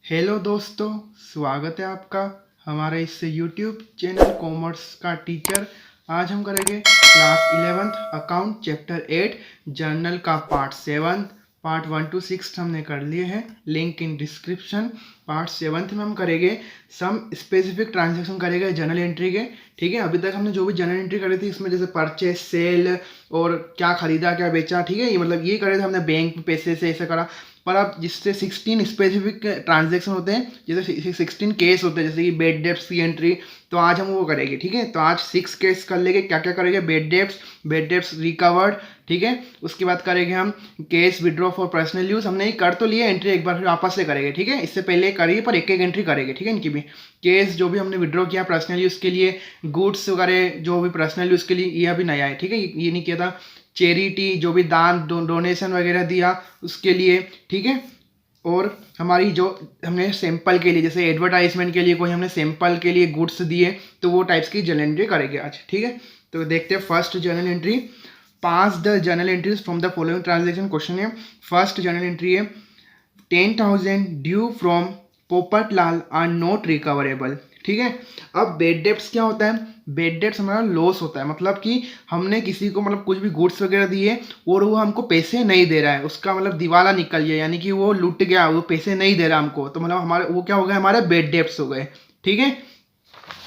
Hello दोस्तों, स्वागत है आपका हमारे इस यूट्यूब चैनल कॉमर्स का टीचर। आज हम करेंगे class 11th account chapter 8 journal का पार्ट 7। पार्ट 1 to 6 हमने कर लिए हैं, लिंक इन डिस्क्रिप्शन। पार्ट 7 में हम करेंगे सम स्पेसिफिक ट्रांजेक्शन करेंगे जर्नल एंट्री के। ठीक है, अभी तक हमने जो भी जर्नल एंट्री करी थी इसमें जैसे परचेज, सेल और क्या खरीदा क्या बेचा, ठीक है, ये मतलब ये करे थे हमने बैंक में पैसे से ऐसे करा। पर अब जिससे 16 स्पेसिफिक ट्रांजेक्शन होते हैं, जैसे 16 केस होते हैं, जैसे कि बेड डेब्ट्स की एंट्री, तो आज हम वो करेंगे। ठीक है, तो आज 6 केस कर लेंगे। क्या क्या करेंगे? बेड डेब्ट्स रिकवर्ड, ठीक है। उसके बाद करेंगे हम case withdraw for personal use. हमने कर तो लिया एंट्री, एक बार फिर वापस से करेंगे। ठीक है, इससे पहले करिए पर एक एक एंट्री करेंगे। ठीक है, इनकी भी केस जो भी हमने विड्रॉ किया पर्सनल यूज के लिए, गुड्स वगैरह जो भी पर्सनल यूज के लिए, ये अभी नया है। ठीक है, ये नहीं किया था। चैरिटी जो भी दान डोनेशन वगैरह दिया उसके लिए, ठीक है। और हमारी जो हमने सैंपल के लिए, जैसे एडवर्टाइजमेंट के लिए कोई हमने सैंपल के लिए गुड्स दिए, तो वो टाइप्स की जर्नल एंट्री करेंगे आज। ठीक है, तो देखते हैं first journal entry. Pass the journal entries from the following transaction. Question है, फर्स्ट जर्नल एंट्री है 10,000 due from Popat Lal are not recoverable. ठीक है, अब बेड डेब्ट्स क्या होता है? बेड डेब्ट्स हमारा लॉस होता है, मतलब कि हमने किसी को मतलब कुछ भी गुड्स वगैरह दिए और वो हमको पैसे नहीं दे रहा है, उसका मतलब दिवाला निकल गया, यानी कि वो लुट गया, वो पैसे नहीं दे रहा हमको, तो मतलब हमारे वो क्या हो गया, हमारे बेड डेब्ट्स हो गए। ठीक है,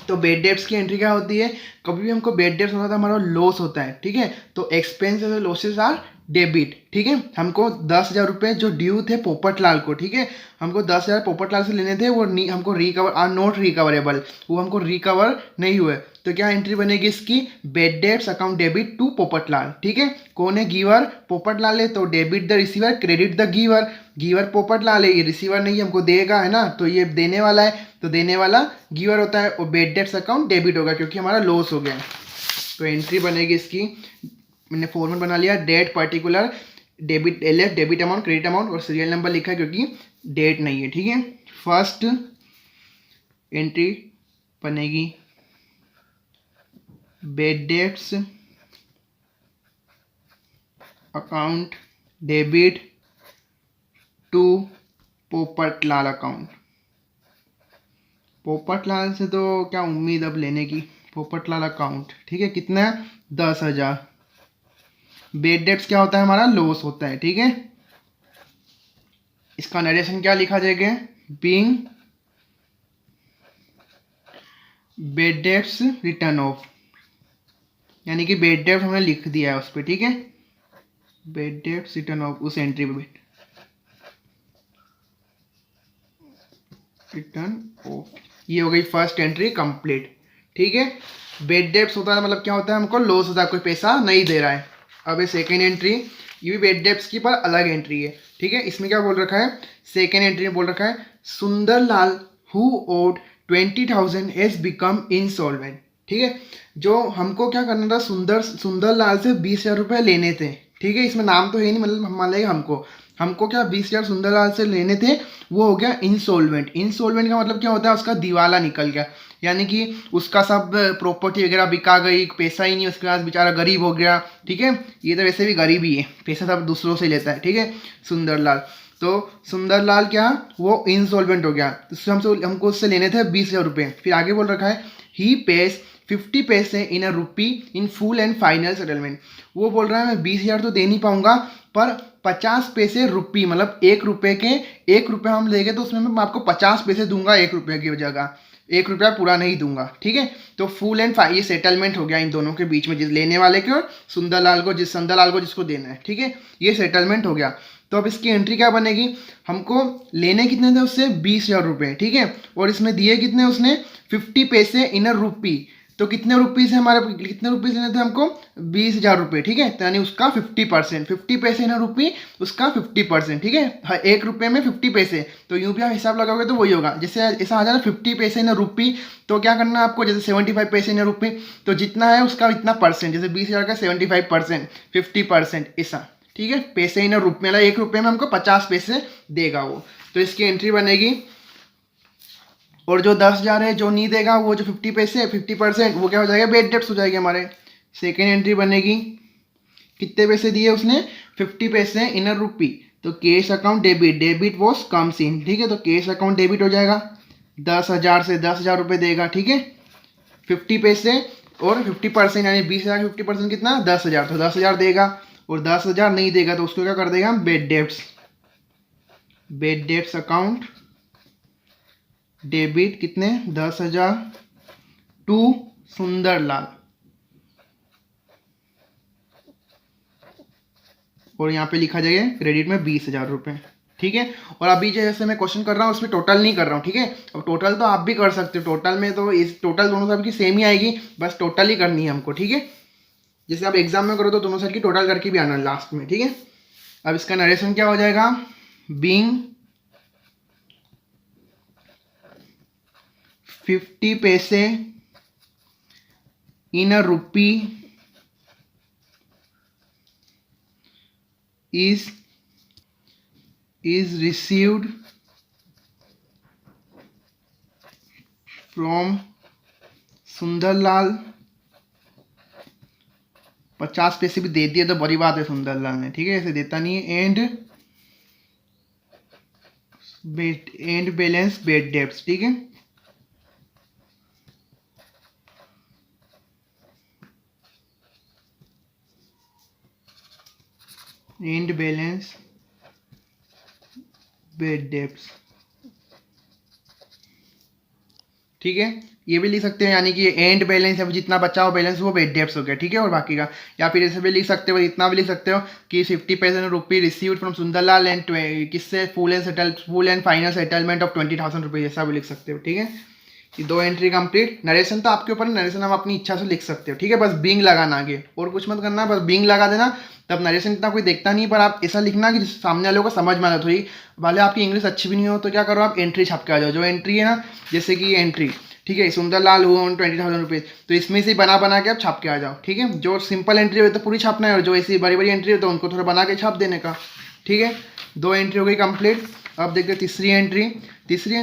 तो बेड डेब्ट्स की एंट्री क्या होती है? कभी भी हमको बेड डेब्ट्स होता है हमारा लॉस होता है। ठीक है, तो एक्सपेंसेस और लॉसेस आर डेबिट। ठीक है, हमको 10,000 रुपये जो ड्यू थे पोपट लाल को, ठीक है, हमको 10,000 पोपट लाल से लेने थे, वो हमको रिकवर आर नॉट रिकवरेबल, वो हमको रिकवर नहीं हुए। तो क्या एंट्री बनेगी इसकी? Bad debts account debit to Popat Lal. ठीक है, कौन है गिवर? पोपट लाल है, तो debit the receiver, credit the giver. Giver Popat Lal है, ये रिसीवर नहीं है, हमको देगा, है ना, तो ये देने वाला है, तो देने वाला गिवर होता है, और बेड डेब्ट्स अकाउंट डेबिट होगा क्योंकि हमारा लॉस हो गया। तो एंट्री बनेगी इसकी, मैंने फॉर्मेट बना लिया, date particular debit LF debit amount, credit amount, और सीरियल नंबर लिखा है क्योंकि डेट नहीं है। ठीक है, फर्स्ट एंट्री बनेगी bad debts account debit to Popat Lal account. Popat Lal से तो क्या उम्मीद अब लेने की? पोपट लाल अकाउंट, ठीक है, कितना है? 10,000। बेड डेब्ट्स क्या होता है? हमारा लॉस होता है। ठीक है, इसका नरेशन क्या लिखा जाएगा? Being bed debts return of, यानी कि बेड डेब्ट हमने लिख दिया है उस पर। ठीक है, बेड डेब्ट्स रिटर्न ऑफ, उस एंट्री पे रिटर्न ऑफ, ये हो गई फर्स्ट एंट्री कंप्लीट। ठीक है, बेड डेब्ट्स होता है मतलब क्या होता है? हमको लॉस होता है, कोई पैसा नहीं दे रहा है। अब ये सेकेंड एंट्री, ये भी बेड डेब्ट्स की पर अलग एंट्री है। ठीक है, इसमें क्या बोल रखा है? सेकेंड एंट्री में बोल रखा है Sundar Lal who owed 20,000 has become insolvent. ठीक है, जो हमको क्या करना था, सुंदर लाल से 20,000 रुपये लेने थे। ठीक है, इसमें नाम तो है नहीं, मतलब मान लेगा हमको क्या 20,000 सुंदरलाल से लेने थे, वो हो गया इंसॉल्वेंट। इंसॉल्वेंट का मतलब क्या होता है? उसका दिवाला निकल गया, यानी कि उसका सब प्रॉपर्टी वगैरह बिका गई, पैसा ही नहीं उसके पास, बेचारा गरीब हो गया। ठीक है, ये तो वैसे भी गरीब ही है, पैसा सब दूसरों से लेता है। ठीक है, सुंदरलाल, तो सुंदरलाल क्या, वो इंसॉल्वेंट हो गया, तो हमको उससे लेने थे 20,000 रुपये। फिर आगे बोल रखा है ही pays 50 paise in a rupee in full and final settlement. वो बोल रहा है मैं 20,000 तो दे नहीं पाऊंगा, पर 50 पैसे रुपी, मतलब 1 रुपये के 1 रुपया हम लेंगे तो उसमें मैं आपको 50 पैसे दूंगा 1 रुपये की जगह, 1 रुपया पूरा नहीं दूंगा। ठीक है, तो फुल एंड ये सेटलमेंट हो गया इन दोनों के बीच में, जिस लेने वाले के और सुंदरलाल को जिसको देना है। ठीक है, ये सेटलमेंट हो गया। तो अब इसकी एंट्री क्या बनेगी? हमको लेने कितने थे उससे? 20,000 रुपये। ठीक है, और इसमें दिए कितने उसने? 50 पैसे इन अ रुपी, तो कितने रुपीज़ है हमारे, कितने रुपीज़ लेने थे हमको? 20,000 रुपये। ठीक है, तो यानी उसका 50%, 50 पैसे ना रुपी, उसका 50%। ठीक है, 1 रुपये में 50 पैसे, तो यूँ भी आप हिसाब लगाओगे तो वही होगा। जैसे ऐसा आ जाए 50 पैसे ना रुपी, तो क्या करना है आपको? जैसे 75 पैसे ना रुपी, तो जितना है उसका इतना परसेंट, जैसे 20,000 का 75%, 50% ऐसा। ठीक है, पैसे इन रुपये, मतलब 1 रुपये में हमको 50 पैसे देगा वो, तो इसकी एंट्री बनेगी। और जो 10,000 है जो नहीं देगा, वो जो 50 पैसे 50%, वो क्या हो जाएगा? बेड डेब्ट्स हो जाएगी हमारे। सेकेंड एंट्री बनेगी, कितने पैसे दिए उसने? 50 पैसे इन अ रुपी, तो cash account debit, debit was comes in, ठीक है। तो कैश अकाउंट डेबिट हो जाएगा, 10,000 से 10,000 रुपये देगा, ठीक है। 50 पैसे और 50% यानी 20,000 50% कितना, 10,000, तो 10,000 देगा। और 10,000 नहीं देगा तो उसको क्या कर देगा हम, bed debts, bed debts account debit कितने, 10,000 टू सुंदरलाल, और यहाँ पे लिखा जाएगा क्रेडिट में 20,000 रुपये, ठीक है। और अभी जैसे मैं क्वेश्चन कर रहा हूँ उसमें टोटल नहीं कर रहा हूँ, ठीक है। अब टोटल तो आप भी कर सकते हो, टोटल में तो इस टोटल दोनों साइड की सेम ही आएगी, बस टोटल ही करनी है हमको, ठीक है। जैसे आप एग्जाम में करो तो दोनों साइड की टोटल करके भी आना लास्ट में, ठीक है। अब इसका नरेशन क्या हो जाएगा, being 50 paise in a rupee is received from Sundarlal. 50 पैसे भी दे दिए तो बड़ी बात है सुंदरलाल ने, ठीक है, ऐसे देता नहीं है। एंड बैलेंस बेड डेब्ट्स, ठीक है। एंड बैलेंस बेड डेब्ट्स, ठीक है। ये भी लिख सकते हैं, यानी कि एंड बैलेंस है, जितना बचा हो बैलेंस वो बेड डेब्ट्स हो गया, ठीक है, और बाकी का। या फिर ऐसे भी लिख सकते हो, इतना भी लिख सकते हो कि 50% रुपी रिसीव्ड फ्रॉम सुंदरलाल एंड किससे, full and final settlement of 20,000 rupees, ऐसा भी लिख सकते हो, ठीक है। ये 2 एंट्री कंप्लीट। नरेशन तो आपके ऊपर, नरेशन हम अपनी इच्छा से लिख सकते हो, ठीक है। बस बीइंग लगाना आगे, और कुछ मत करना, बस बीइंग लगा देना, तब नरेशन इतना कोई देखता नहीं। पर आप ऐसा लिखना कि सामने वालों को समझ में आ जाए थोड़ी, भले आपकी इंग्लिश अच्छी भी नहीं हो तो क्या करो, आप एंट्री छाप के आ जाओ। जो एंट्री है ना, जैसे कि एंट्री, ठीक है, सुंदरलाल हुआ 20,000 रुपीज़, तो इसमें से बना के आप छाप के आ जाओ, ठीक है। जो सिंपल एंट्री हो तो पूरी छापना है, और जो ऐसी बड़ी बड़ी एंट्री हो तो उनको थोड़ा बना के छाप देने का, ठीक है। 2 एंट्री हो गई कंप्लीट। अब देखते हैं तीसरी एंट्री। तीसरी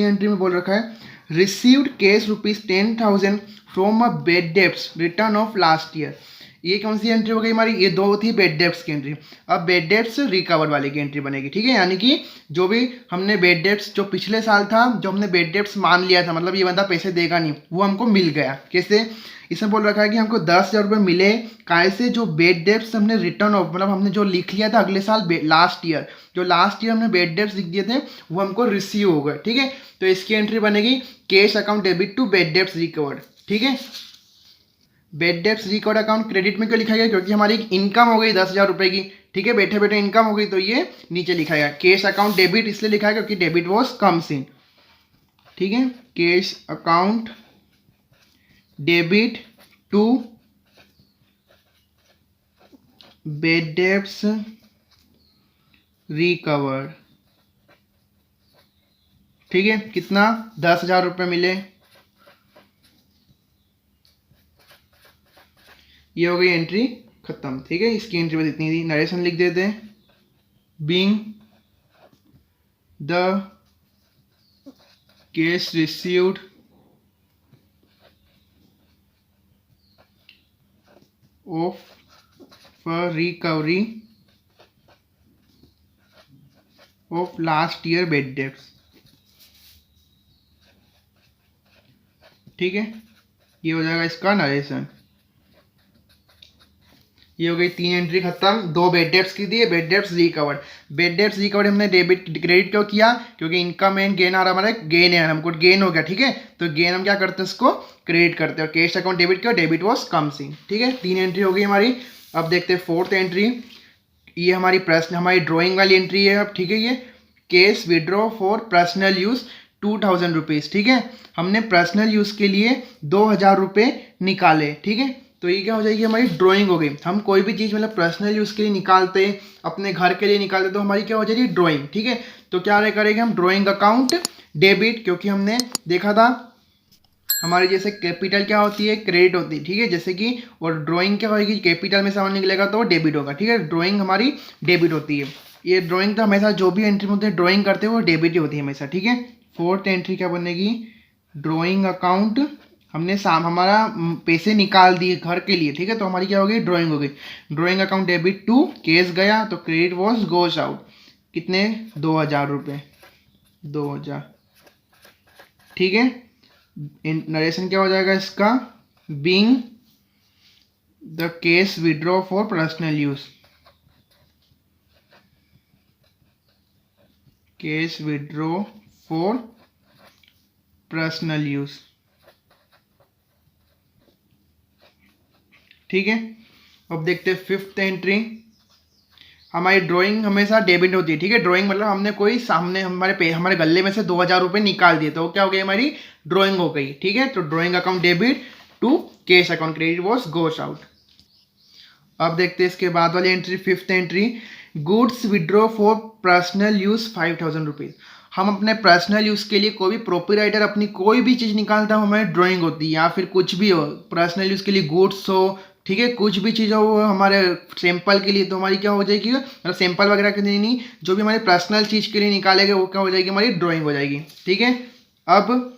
एंट्री में बोल रखा है received cash ₹10,000 from a bed debts return of last year. ये कौन सी एंट्री हो गई हमारी, ये 2 थी बेड डेब्ट्स की एंट्री। अब बेड डेब्ट्स रिकवर वाले की एंट्री बनेगी, ठीक है। यानी कि जो भी हमने बेड डेब्ट्स, जो पिछले साल था, जो हमने बेड डेब्ट्स मान लिया था, मतलब ये बंदा पैसे देगा नहीं, वो हमको मिल गया। कैसे, इसमें बोल रखा है कि हमको 10,000 रुपये मिले, कैसे, जो बेड डेब्ट्स हमने रिटर्न ऑफ, मतलब हमने जो लिख लिया था अगले साल लास्ट ईयर, जो लास्ट ईयर हमने बेड डेब्ट्स लिख दिए थे वो हमको रिसीव हो गए, ठीक है। तो इसकी एंट्री बनेगी cash account debit to bad debts recovered, ठीक है। Bad debts recovered account credit में क्यों लिखा गया, क्योंकि हमारी इनकम हो गई 10,000 रुपये की, ठीक है, बैठे बैठे इनकम हो गई, तो ये नीचे लिखा गया। कैश अकाउंट डेबिट इसलिए लिखा है क्योंकि डेबिट वॉज कम्स इन, ठीक है। Cash account debit to bad debts recovered, ठीक है। कितना, 10,000 रुपये मिले, ये हो गई एंट्री खत्म, ठीक है। इसकी एंट्री बस इतनी थी। नरेशन लिख देते हैं, being the cash received of recovery of last year bed debts, ठीक है। ये हो जाएगा इसका नरेशन। ये हो गई 3 एंट्री खत्म। 2 बेड डेब्ट्स की दी है, bad debts recovered. Bed debts recovered हमने डेबिट क्रेडिट क्यों किया, क्योंकि इनकम एंड गेन आ रहा हमारा, गेन है, हमको गेन हो गया, ठीक है। तो गेन हम क्या करते हैं, उसको क्रेडिट करते हैं। कैश अकाउंट डेबिट क्यों, डेबिट वॉज कम्स इन, ठीक है। 3 एंट्री हो गई हमारी। अब देखते हैं 4th एंट्री। ये हमारी प्रश्न, हमारी ड्रॉइंग वाली एंट्री है अब, ठीक है। ये cash withdraw for personal use 2,000 rupees, ठीक है। हमने पर्सनल यूज़ के लिए 2,000 रुपये निकाले, ठीक है। तो ये क्या हो जाएगी, हमारी ड्राइंग हो गई। हम कोई भी चीज़ मतलब पर्सनल यूज़ के लिए निकालते, अपने घर के लिए निकालते, तो हमारी क्या हो जाएगी, ड्राइंग, ठीक है। तो क्या करेंगे हम, ड्राइंग अकाउंट डेबिट, क्योंकि हमने देखा था हमारी जैसे कैपिटल क्या होती है, क्रेडिट होती है, ठीक है, जैसे कि, और ड्राइंग क्या होगी, कैपिटल में सामान निकलेगा तो डेबिट होगा, ठीक है। ड्राइंग हमारी डेबिट होती है। ये ड्राइंग तो हमेशा जो भी एंट्री होती है ड्राइंग करते हैं वो डेबिट ही होती है हमेशा, ठीक है। 4th एंट्री क्या बनेगी, ड्राइंग अकाउंट हमारा पैसे निकाल दिए घर के लिए, ठीक है। तो हमारी क्या हो गई, ड्राइंग हो गई। Drawing account debit to cash गया तो क्रेडिट वॉज गोज आउट। कितने, 2000 रुपये, 2000, ठीक है। नरेशन क्या हो जाएगा इसका, being the cash withdraw for personal use, cash withdraw for personal use, ठीक है। अब देखते हैं फिफ्थ एंट्री। हमारी ड्राइंग हमेशा डेबिट होती है, ठीक है। ड्राइंग मतलब हमने कोई सामने हमारे गले में से 2000 रुपये निकाल दिए तो क्या हो गई, हमारी ड्राइंग हो गई, ठीक है। तो drawing account debit to cash account credit was goes out. अब देखते हैं इसके बाद वाली entry, fifth entry, goods withdraw for personal use 5000 rupees. हम अपने पर्सनल यूज के लिए कोई भी प्रोपराइटर अपनी कोई भी चीज़ निकालता हो, हमारी ड्राइंग होती है या फिर कुछ भी हो, पर्सनल यूज के लिए गुड्स हो, ठीक है, कुछ भी चीज़ हो वो हमारे सैंपल के लिए, तो हमारी क्या हो जाएगी, मतलब सैंपल वगैरह के लिए नहीं, जो भी हमारी पर्सनल चीज़ के लिए निकालेंगे वो क्या हो जाएगी, हमारी ड्राइंग हो जाएगी, ठीक है। अब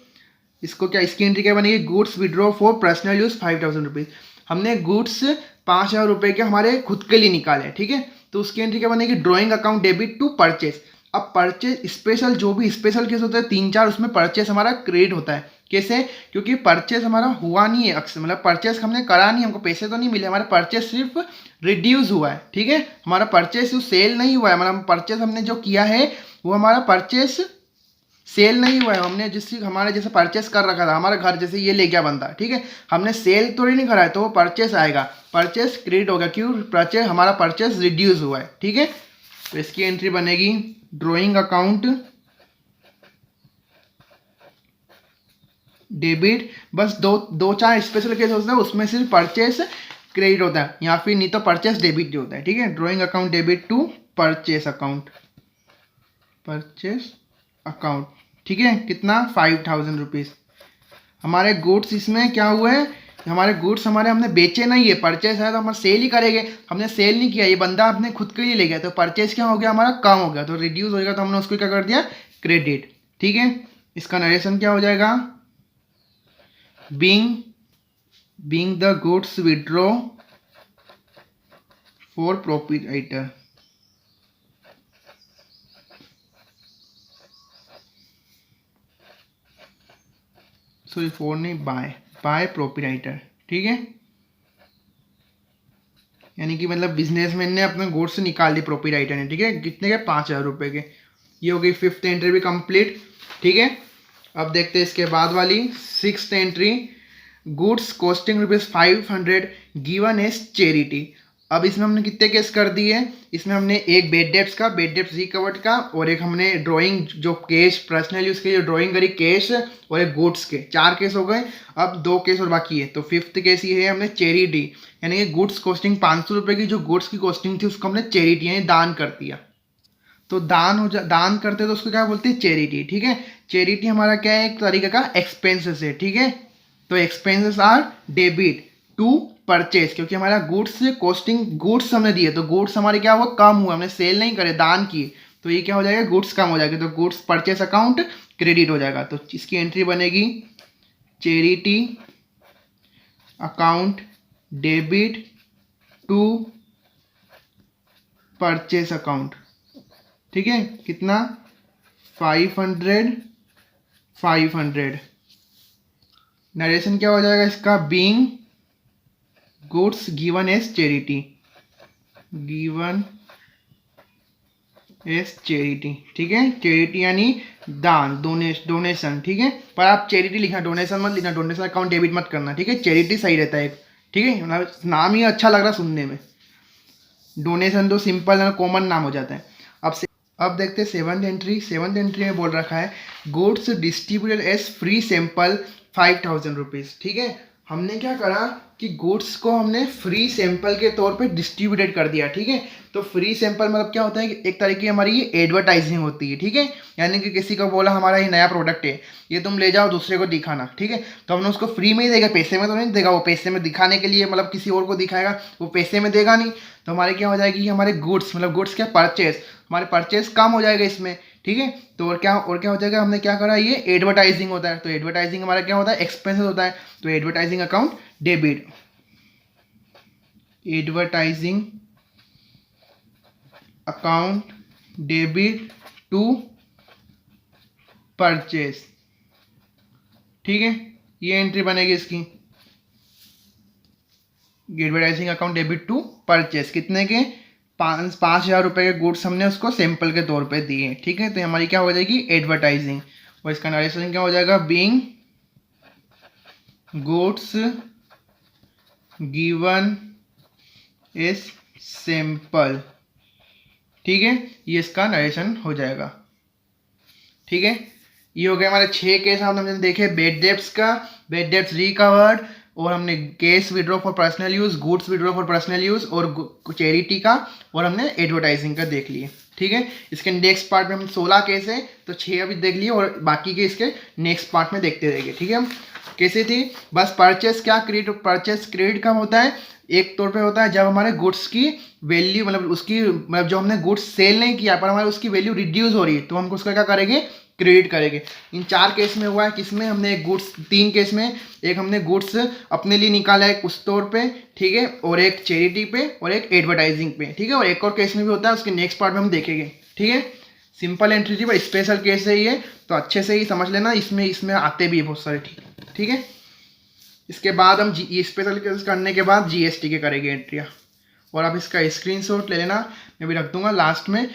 इसको क्या, इसकी एंट्री क्या बनेगी, goods withdraw for personal use 5000 rupees. हमने गुड्स 5000 रुपये के हमारे खुद के लिए निकाले, ठीक है। तो उसकी एंट्री क्या बनेगी, drawing account debit to purchase. अब परचेस स्पेशल, जो भी स्पेशल केस होता है 3-4, उसमें परचेस हमारा क्रेडिट होता है। कैसे, क्योंकि परचेस हमारा हुआ नहीं है अक्सर, मतलब परचेस हमने करा नहीं, हमको पैसे तो नहीं मिले, हमारा परचेस सिर्फ रिड्यूस हुआ है, ठीक है। हमारा परचेस सेल नहीं हुआ है, मतलब परचेस हमने जो किया है वो हमारा परचेस सेल नहीं हुआ है। हमने जिससे हमारे जैसे परचेस कर रखा था, हमारा घर जैसे ये ले गया बंदा, ठीक है, हमने सेल तो नहीं करा है, तो वो परचेस आएगा, परचेस क्रेडिट होगा, क्यों, परचेस हमारा परचेस रिड्यूस हुआ है, ठीक है। तो इसकी एंट्री बनेगी ड्राइंग अकाउंट डेबिट। बस दो चार स्पेशल केस होते हैं उसमें सिर्फ परचेस क्रेडिट होता है, या फिर नहीं तो परचेस डेबिट जो होता है, ठीक है। Drawing account debit to purchase account, purchase account, ठीक है। कितना, 5000 रुपीज़। हमारे गुड्स इसमें क्या हुआ है, हमारे गुड्स हमने बेचे नहीं है, परचेस है तो हम सेल ही करेंगे, हमने सेल नहीं किया, ये बंदा अपने खुद के लिए ले गया, तो परचेस क्या हो गया, हमारा कम हो गया, तो रिड्यूस हो गया, तो हमने उसको क्या कर दिया, क्रेडिट, ठीक है। इसका नरेशन क्या हो जाएगा, being the goods withdraw for proprietor, sorry for नहीं, बाय प्रोपराइटर, ठीक है। यानी कि मतलब बिजनेसमैन ने अपने गुड्स से निकाल दी प्रोपराइटर ने, ठीक है, कितने के, 5000 रुपये के। ये हो गई फिफ्थ एंट्री भी कंप्लीट, ठीक है। अब देखते हैं इसके बाद वाली sixth entry, goods costing ₹500 given as charity. अब इसमें हमने कितने केस कर दिए, इसमें हमने एक बेड डेप्ट्स रिकवर्ड का, और एक हमने ड्राइंग जो कैश पर्सनल यूज के जो ड्राइंग करी कैश, और एक गुड्स के, 4 केस हो गए। अब 2 केस और बाकी है, तो फिफ्थ केस ये है हमने चैरिटी, यानी कि गुड्स कॉस्टिंग 500 रुपये की जो गुड्स की कॉस्टिंग थी उसको हमने चैरिटी यानी दान कर दिया। तो दान करते तो उसको क्या बोलते हैं, चैरिटी, ठीक है। चैरिटी हमारा क्या है, एक तरीके का एक्सपेंसेस है, ठीक है। तो expenses are debit to purchase, क्योंकि हमारा गुड्स कॉस्टिंग, गुड्स हमने दिए तो गुड्स हमारे क्या हुआ, कम हुआ, हमने सेल नहीं करे, दान किए, तो ये क्या हो जाएगा, गुड्स कम हो जाएगा, तो गुड्स परचेस अकाउंट क्रेडिट हो जाएगा। तो इसकी एंट्री बनेगी charity account debit to purchase account, ठीक है। कितना, 500। नरेशन क्या हो जाएगा इसका, being goods given as charity, ठीक है। चैरिटी यानी दान, डोनेशन, ठीक है। पर आप चैरिटी लिखना, डोनेशन मत लिखना, डोनेशन अकाउंट डेबिट मत करना, ठीक है। चैरिटी सही रहता है, ठीक है, मतलब नाम ही अच्छा लग रहा सुनने में, डोनेशन तो सिंपल है, कॉमन नाम हो जाता है। अब देखते हैं सेवंथ एंट्री में बोल रखा है goods distributed as free sample 5000 rupees, ठीक है। हमने क्या करा कि गुड्स को हमने फ्री सैंपल के तौर पे डिस्ट्रीब्यूटेड कर दिया, ठीक है। तो फ्री सैंपल मतलब क्या होता है कि एक तरीके की हमारी ये एडवर्टाइजिंग होती है, ठीक है। यानी कि किसी को बोला हमारा ये नया प्रोडक्ट है, ये तुम ले जाओ दूसरे को दिखाना, ठीक है। तो हमने उसको फ्री में ही देगा, पैसे में तो नहीं देगा, वो पैसे में दिखाने के लिए, मतलब किसी और को दिखाएगा, वो पैसे में देगा नहीं। तो हमारे क्या हो जाएगी, हमारे गुड्स, मतलब गुड्स क्या, परचेस, हमारे परचेस कम हो जाएगा इसमें, ठीक है। तो और क्या हो जाएगा, हमने क्या करा, ये एडवर्टाइजिंग होता है, तो एडवर्टाइजिंग हमारा क्या होता है, एक्सपेंसेस होता है, तो advertising account debit, advertising account debit to purchase, ठीक है। ये एंट्री बनेगी इसकी, advertising account debit to purchase, कितने के, 5,000 रुपये के गुड्स हमने उसको सैंपल के तौर पे दिए, ठीक है। तो हमारी क्या हो जाएगी, एडवर्टाइजिंग, और इसका नरेशन क्या हो जाएगा, being goods given is sample, ठीक है। ये इसका नरेशन हो जाएगा, ठीक है। ये हो गया हमारे 6 केस हमने देखे, बेड डेब्ट्स का, बेड डेब्ट्स रिकवर्ड, और हमने case withdraw for personal use, goods withdraw for personal use, और चैरिटी का, और हमने एडवर्टाइजिंग का देख लिए, ठीक है। इसके नेक्स्ट पार्ट में हम 16 केस है, तो 6 अभी देख लिए, और बाकी के इसके नेक्स्ट पार्ट में देखते रहेंगे, ठीक है। हम कैसे थी, बस परचेस क्या, क्रेडिट, परचेस क्रेडिट कब होता है, एक तौर पे होता है जब हमारे गुड्स की वैल्यू, मतलब उसकी, मतलब जो हमने गुड्स सेल नहीं किया पर हमारे उसकी वैल्यू रिड्यूस हो रही है, तो हम उसका क्या करेंगे, क्रेडिट करेंगे। इन 4 केस में हुआ है, किसमें, हमने एक गुड्स, 3 केस में, एक हमने गुड्स अपने लिए निकाला है उस तौर पे, ठीक है, और एक चैरिटी पे, और एक एडवर्टाइजिंग पे, ठीक है, और एक और केस में भी होता है, उसके नेक्स्ट पार्ट में हम देखेंगे, ठीक है। सिंपल एंट्री थी, पर स्पेशल केस है ये, तो अच्छे से ही समझ लेना, इसमें आते भी है बहुत सारे, ठीक है। इसके बाद हम स्पेशल केस करने के बाद जीएसटी के करेंगे एंट्रियाँ, और आप इसका स्क्रीनशॉट ले लेना, मैं भी रख दूंगा लास्ट में।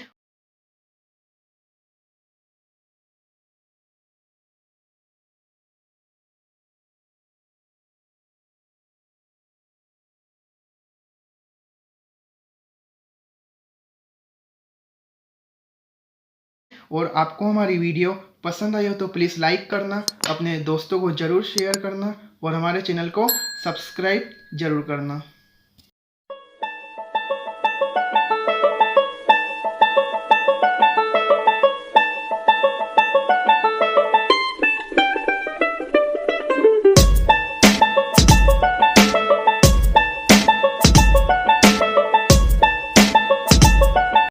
और आपको हमारी वीडियो पसंद आई हो तो प्लीज़ लाइक करना, अपने दोस्तों को ज़रूर शेयर करना, और हमारे चैनल को सब्सक्राइब ज़रूर करना।